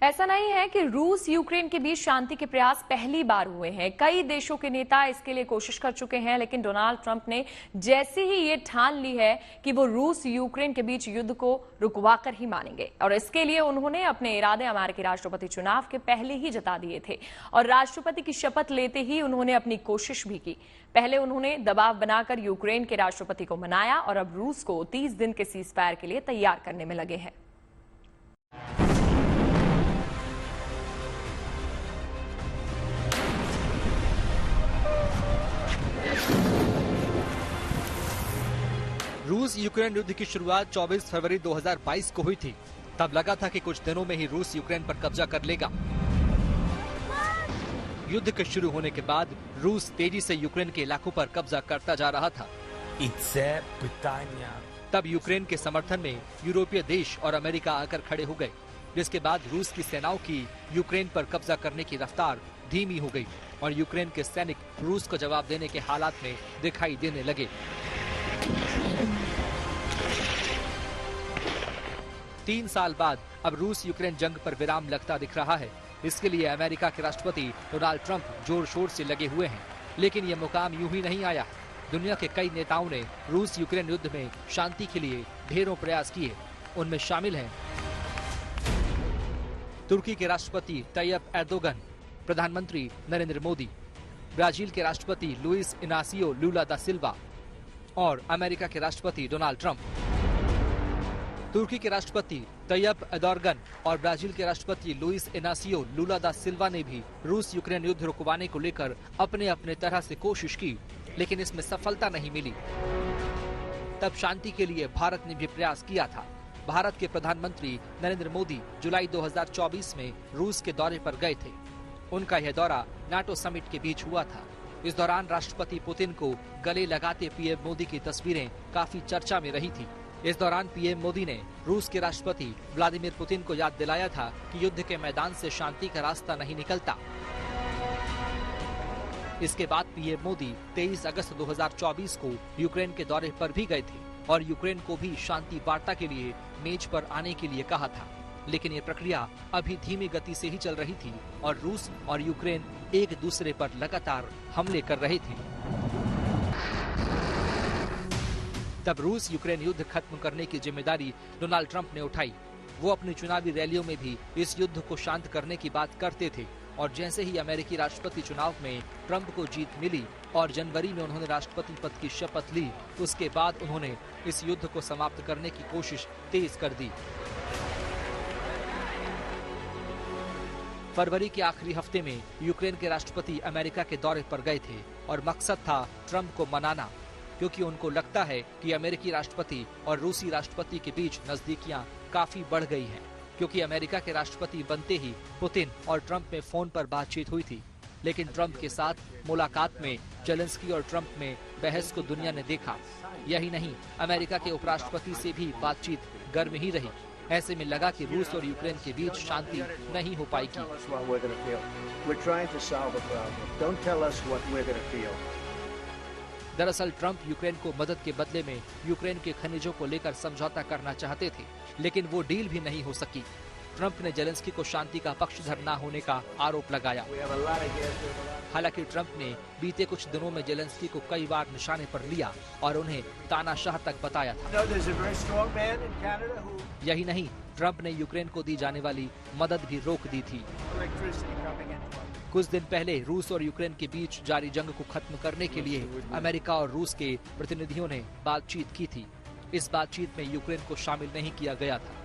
ऐसा नहीं है कि रूस यूक्रेन के बीच शांति के प्रयास पहली बार हुए हैं। कई देशों के नेता इसके लिए कोशिश कर चुके हैं, लेकिन डोनाल्ड ट्रंप ने जैसे ही ये ठान ली है कि वो रूस यूक्रेन के बीच युद्ध को रुकवाकर ही मानेंगे, और इसके लिए उन्होंने अपने इरादे अमेरिकी राष्ट्रपति चुनाव के पहले ही जता दिए थे और राष्ट्रपति की शपथ लेते ही उन्होंने अपनी कोशिश भी की। पहले उन्होंने दबाव बनाकर यूक्रेन के राष्ट्रपति को मनाया और अब रूस को 30 दिन के सीज फायर के लिए तैयार करने में लगे हैं। रूस यूक्रेन युद्ध की शुरुआत 24 फरवरी 2022 को हुई थी। तब लगा था कि कुछ दिनों में ही रूस यूक्रेन पर कब्जा कर लेगा। युद्ध के शुरू होने के बाद रूस तेजी से यूक्रेन के इलाकों पर कब्जा करता जा रहा था। तब यूक्रेन के समर्थन में यूरोपीय देश और अमेरिका आकर खड़े हो गए, जिसके बाद रूस की सेनाओं की यूक्रेन पर कब्जा करने की रफ्तार धीमी हो गई और यूक्रेन के सैनिक रूस को जवाब देने के हालात में दिखाई देने लगे। 3 साल बाद अब रूस यूक्रेन जंग पर विराम लगता दिख रहा है। इसके लिए अमेरिका के राष्ट्रपति डोनाल्ड ट्रंप जोर शोर से लगे हुए हैं, लेकिन यह मुकाम यूं ही नहीं आया। दुनिया के कई नेताओं ने रूस यूक्रेन युद्ध में शांति के लिए ढेरों प्रयास किए। उनमें शामिल हैं तुर्की के राष्ट्रपति तैयब एर्दोगन, प्रधानमंत्री नरेंद्र मोदी, ब्राजील के राष्ट्रपति लुइस इनासियो लुला दा सिल्वा और अमेरिका के राष्ट्रपति डोनाल्ड ट्रंप। तुर्की के राष्ट्रपति तैयब एर्दोगन और ब्राजील के राष्ट्रपति लुइस इनासियो लुला दा सिल्वा ने भी रूस यूक्रेन युद्ध रुकवाने को लेकर अपने अपने तरह से कोशिश की, लेकिन इसमें सफलता नहीं मिली। तब शांति के लिए भारत ने भी प्रयास किया था। भारत के प्रधानमंत्री नरेंद्र मोदी जुलाई 2024 में रूस के दौरे पर गए थे। उनका यह दौरा नाटो समिट के बीच हुआ था। इस दौरान राष्ट्रपति पुतिन को गले लगाते पीएम मोदी की तस्वीरें काफी चर्चा में रही थी। इस दौरान पीएम मोदी ने रूस के राष्ट्रपति व्लादिमीर पुतिन को याद दिलाया था कि युद्ध के मैदान से शांति का रास्ता नहीं निकलता। इसके बाद पीएम मोदी 23 अगस्त 2024 को यूक्रेन के दौरे पर भी गए थे और यूक्रेन को भी शांति वार्ता के लिए मेज पर आने के लिए कहा था, लेकिन ये प्रक्रिया अभी धीमी गति से ही चल रही थी और रूस और यूक्रेन एक दूसरे पर लगातार हमले कर रहे थे। तब रूस यूक्रेन युद्ध खत्म करने की जिम्मेदारी डोनाल्ड ट्रंप ने उठाई। वो अपनी चुनावी रैलियों में भी इस युद्ध को शांत करने की बात करते थे और जैसे ही अमेरिकी राष्ट्रपति चुनाव में ट्रंप को जीत मिली और जनवरी में उन्होंने राष्ट्रपति पद की शपथ ली, उसके बाद उन्होंने इस युद्ध को समाप्त करने की कोशिश तेज कर दी। फरवरी के आखिरी हफ्ते में यूक्रेन के राष्ट्रपति अमेरिका के दौरे पर गए थे और मकसद था ट्रंप को मनाना, क्योंकि उनको लगता है कि अमेरिकी राष्ट्रपति और रूसी राष्ट्रपति के बीच नजदीकियां काफी बढ़ गई हैं, क्योंकि अमेरिका के राष्ट्रपति बनते ही पुतिन और ट्रंप में फोन पर बातचीत हुई थी। लेकिन ट्रंप के साथ मुलाकात में जेलेंस्की और ट्रंप में बहस को दुनिया ने देखा। यही नहीं, अमेरिका के उपराष्ट्रपति से भी बातचीत गर्म ही रही। ऐसे में लगा कि रूस और यूक्रेन के बीच शांति नहीं हो पाएगी। दरअसल ट्रंप यूक्रेन को मदद के बदले में यूक्रेन के खनिजों को लेकर समझौता करना चाहते थे, लेकिन वो डील भी नहीं हो सकी। ट्रंप ने जेलेंस्की को शांति का पक्षधर न होने का आरोप लगाया। हालांकि ट्रंप ने बीते कुछ दिनों में जेलेंस्की को कई बार निशाने पर लिया और उन्हें तानाशाह तक बताया था। यही नहीं, ट्रंप ने यूक्रेन को दी जाने वाली मदद भी रोक दी थी। कुछ दिन पहले रूस और यूक्रेन के बीच जारी जंग को खत्म करने के लिए अमेरिका और रूस के प्रतिनिधियों ने बातचीत की थी। इस बातचीत में यूक्रेन को शामिल नहीं किया गया था।